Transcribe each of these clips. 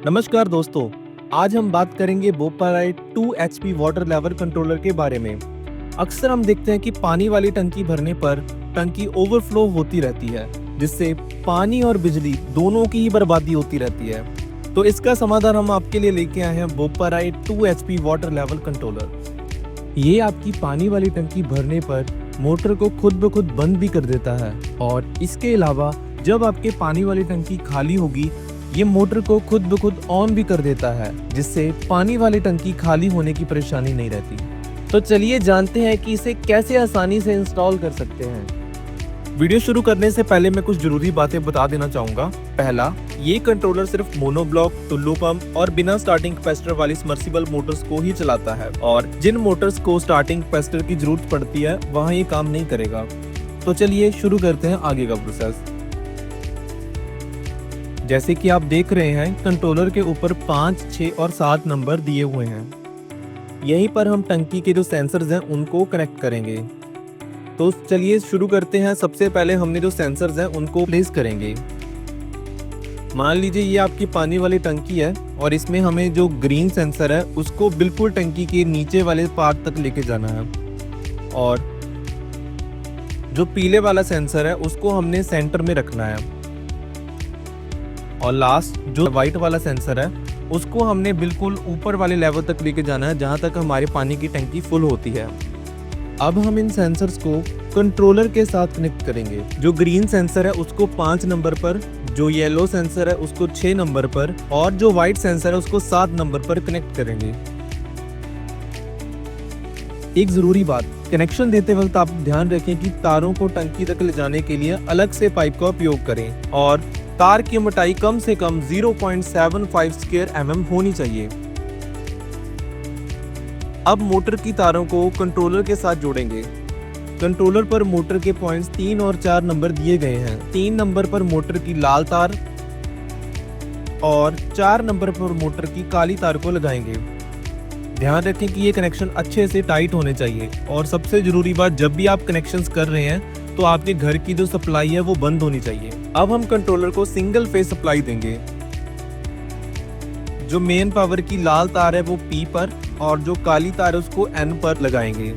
नमस्कार दोस्तों, आज हम बात करेंगे बोपाराइट 2 HP वाटर लेवल कंट्रोलर के बारे में। अक्सर हम देखते हैं कि पानी वाली टंकी भरने पर टंकी ओवरफ्लो होती रहती है, जिससे पानी और बिजली दोनों की ही बर्बादी होती रहती है। तो इसका समाधान हम आपके लिए लेके आए हैं बोपाराइट 2 HP वाटर लेवल कंट्रोलर। ये आपकी पानी वाली टंकी भरने पर मोटर को खुद ब खुद बंद भी कर देता है और इसके अलावा जब आपके पानी वाली टंकी खाली होगी, ये मोटर को खुद ब खुद ऑन भी कर देता है, जिससे पानी वाली टंकी खाली होने की परेशानी नहीं रहती। तो चलिए जानते हैं कि इसे कैसे आसानी से इंस्टॉल कर सकते हैं। वीडियो शुरू करने से पहले मैं कुछ जरूरी बातें बता देना चाहूंगा। पहला, ये कंट्रोलर सिर्फ मोनोब्लॉक, टुल्लू पंप और बिना स्टार्टिंग कैपेसिटर वाली सबमर्सिबल मोटर्स को ही चलाता है और जिन मोटर्स को स्टार्टिंग कैपेसिटर की जरूरत पड़ती है वहाँ ये काम नहीं करेगा। तो चलिए शुरू करते हैं आगे का प्रोसेस। जैसे कि आप देख रहे हैं, कंट्रोलर के ऊपर 5, 6 और 7 नंबर दिए हुए हैं। यहीं पर हम टंकी के जो सेंसर्स हैं उनको कनेक्ट करेंगे। तो चलिए शुरू करते हैं। सबसे पहले हमने जो सेंसर्स हैं उनको प्लेस करेंगे। मान लीजिए ये आपकी पानी वाली टंकी है और इसमें हमें जो ग्रीन सेंसर है उसको बिल्कुल टंकी के नीचे वाले पार्ट तक लेके जाना है और जो पीले वाला सेंसर है उसको हमने सेंटर में रखना है और लास्ट जो व्हाइट वाला सेंसर है उसको हमने बिल्कुल ऊपर वाले लेवल तक लेके जाना है, जहां तक हमारे पानी की टंकी फुल होती है। अब हम इन सेंसर्स को कंट्रोलर के साथ कनेक्ट करेंगे। जो ग्रीन सेंसर है उसको 5 नंबर पर, जो येलो सेंसर है उसको 6 नंबर पर और जो व्हाइट सेंसर है उसको 7 नंबर पर कनेक्ट करेंगे। एक जरूरी बात, कनेक्शन देते वक्त आप ध्यान रखें कि तारों को टंकी तक ले जाने के लिए अलग से पाइप का उपयोग करें और तार की मोटाई कम से कम 0.75 स्क्वायर mm होनी चाहिए। अब मोटर की तारों को कंट्रोलर के साथ जोड़ेंगे। कंट्रोलर पर मोटर के पॉइंट्स 3 और 4 नंबर दिए गए हैं। 3 नंबर पर मोटर की लाल तार और 4 नंबर पर मोटर की काली तार को लगाएंगे। ध्यान रखें कि ये कनेक्शन अच्छे से टाइट होने चाहिए और सबसे जरूरी बात, जब भी आप कनेक्शंस कर रहे हैं तो आपके घर की जो सप्लाई है वो बंद होनी चाहिए। अब हम कंट्रोलर को सिंगल फेज सप्लाई देंगे। जो मेन पावर की लाल तार है वो P पर और जो काली तार है उसको N पर लगाएंगे।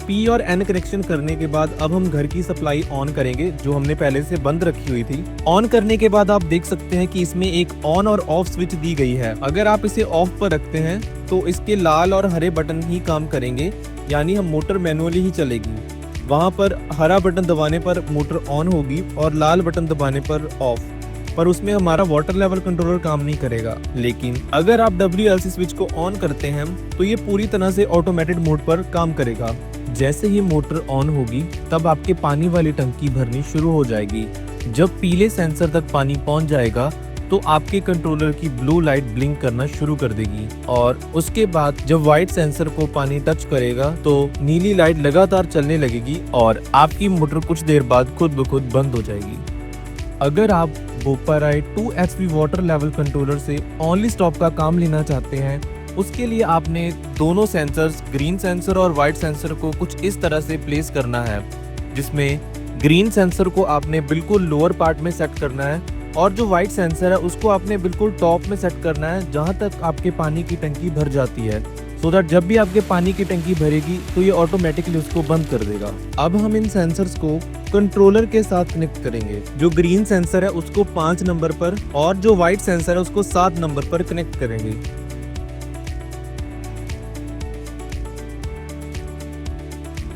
P और N कनेक्शन करने के बाद अब हम घर की सप्लाई ऑन करेंगे, जो हमने पहले से बंद रखी हुई थी। ऑन करने के बाद आप देख सकते हैं कि इसमें एक ऑन और ऑफ स्विच दी गई है। अगर आप इसे ऑफ पर रखते हैं तो इसके लाल और हरे बटन ही काम करेंगे, यानी हम मोटर मैनुअली ही चलेगी। वहां पर हरा बटन दबाने पर मोटर ऑन होगी और लाल बटन दबाने पर ऑफ, पर उसमें हमारा वाटर लेवल कंट्रोलर काम नहीं करेगा। लेकिन अगर आप WLC स्विच को ऑन करते हैं तो ये पूरी तरह से ऑटोमेटेड मोड पर काम करेगा। जैसे ही मोटर ऑन होगी तब आपके पानी वाली टंकी भरनी शुरू हो जाएगी। जब पीले सेंसर तक पानी पहुंच जाएगा तो आपके कंट्रोलर की ब्लू लाइट ब्लिंक करना शुरू कर देगी और उसके बाद जब व्हाइट सेंसर को पानी टच करेगा तो नीली लाइट लगातार चलने लगेगी और आपकी मोटर कुछ देर बाद खुद ब खुद बंद हो जाएगी। अगर आप बोपाराइट 2 HP वाटर लेवल कंट्रोलर से ओनली स्टॉप का काम लेना चाहते हैं, उसके लिए आपने दोनों सेंसर्स, ग्रीन सेंसर और व्हाइट सेंसर को कुछ इस तरह से प्लेस करना है, जिसमें ग्रीन सेंसर को आपने बिल्कुल लोअर पार्ट में सेट करना है और जो व्हाइट सेंसर है उसको आपने बिल्कुल टॉप में सेट करना है, जहां तक आपके पानी की टंकी भर जाती है, सो दैट जब भी आपके पानी की टंकी भरेगी तो ये ऑटोमेटिकली उसको बंद कर देगा। अब हम इन सेंसर्स को कंट्रोलर के साथ कनेक्ट करेंगे। जो ग्रीन सेंसर है उसको 5 नंबर पर और जो व्हाइट सेंसर है उसको 7 नंबर पर कनेक्ट करेंगे।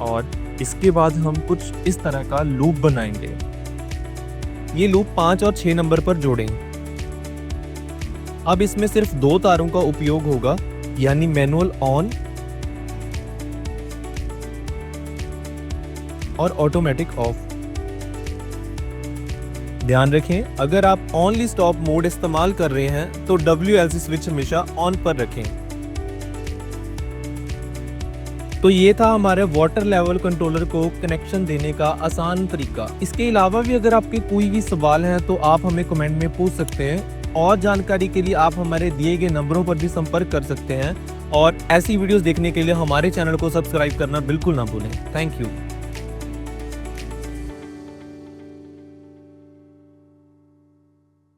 और इसके बाद हम कुछ इस तरह का लूप बनाएंगे। ये लूप 5 और 6 नंबर पर जोड़ें। अब इसमें सिर्फ 2 तारों का उपयोग होगा, यानी मैनुअल ऑन और ऑटोमेटिक ऑफ। ध्यान रखें, अगर आप ओनली स्टॉप मोड इस्तेमाल कर रहे हैं तो WLC स्विच हमेशा ऑन पर रखें। तो ये था हमारे वाटर लेवल कंट्रोलर को कनेक्शन देने का आसान तरीका। इसके अलावा भी अगर आपके कोई भी सवाल हैं तो आप हमें कमेंट में पूछ सकते हैं और जानकारी के लिए आप हमारे दिए गए नंबरों पर भी संपर्क कर सकते हैं और ऐसी वीडियोस देखने के लिए हमारे चैनल को सब्सक्राइब करना बिल्कुल ना भूलें। Thank you.